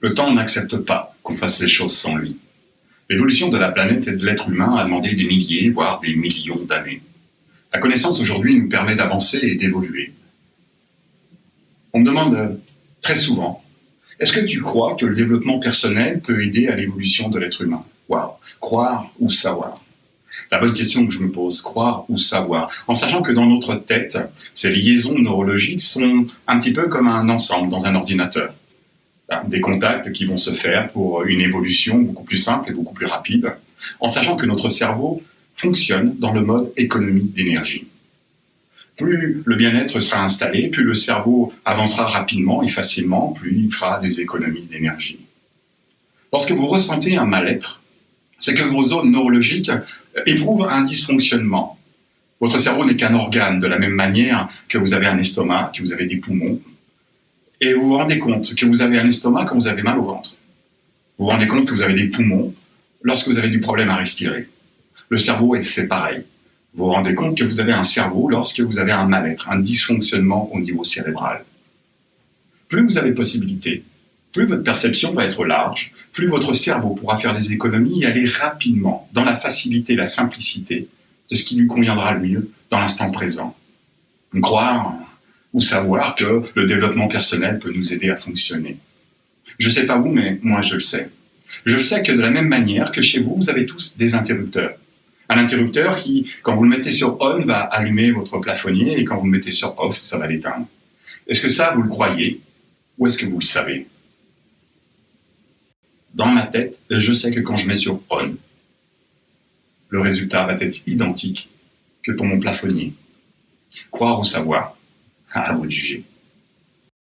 Le temps n'accepte pas qu'on fasse les choses sans lui. L'évolution de la planète et de l'être humain a demandé des milliers, voire des millions d'années. La connaissance aujourd'hui nous permet d'avancer et d'évoluer. On me demande très souvent, est-ce que tu crois que le développement personnel peut aider à l'évolution de l'être humain? Waouh, croire ou savoir? La bonne question que je me pose, croire ou savoir? En sachant que dans notre tête, ces liaisons neurologiques sont un petit peu comme un ensemble dans un ordinateur. Des contacts qui vont se faire pour une évolution beaucoup plus simple et beaucoup plus rapide, en sachant que notre cerveau fonctionne dans le mode économie d'énergie. Plus le bien-être sera installé, plus le cerveau avancera rapidement et facilement, plus il fera des économies d'énergie. Lorsque vous ressentez un mal-être, c'est que vos zones neurologiques éprouvent un dysfonctionnement. Votre cerveau n'est qu'un organe, de la même manière que vous avez un estomac, que vous avez des poumons. Et vous vous rendez compte que vous avez un estomac quand vous avez mal au ventre. Vous vous rendez compte que vous avez des poumons lorsque vous avez du problème à respirer. Le cerveau, c'est pareil. Vous vous rendez compte que vous avez un cerveau lorsque vous avez un mal-être, un dysfonctionnement au niveau cérébral. Plus vous avez de possibilités, plus votre perception va être large, plus votre cerveau pourra faire des économies et aller rapidement dans la facilité, la simplicité de ce qui lui conviendra le mieux dans l'instant présent. Croire ou savoir que le développement personnel peut nous aider à fonctionner. Je ne sais pas vous, mais moi je le sais. Je sais que de la même manière que chez vous, vous avez tous des interrupteurs. Un interrupteur qui, quand vous le mettez sur on, va allumer votre plafonnier et quand vous le mettez sur off, ça va l'éteindre. Est-ce que ça, vous le croyez ou est-ce que vous le savez? Dans ma tête, je sais que quand je mets sur on, le résultat va être identique que pour mon plafonnier. Croire ou savoir, à vous de juger.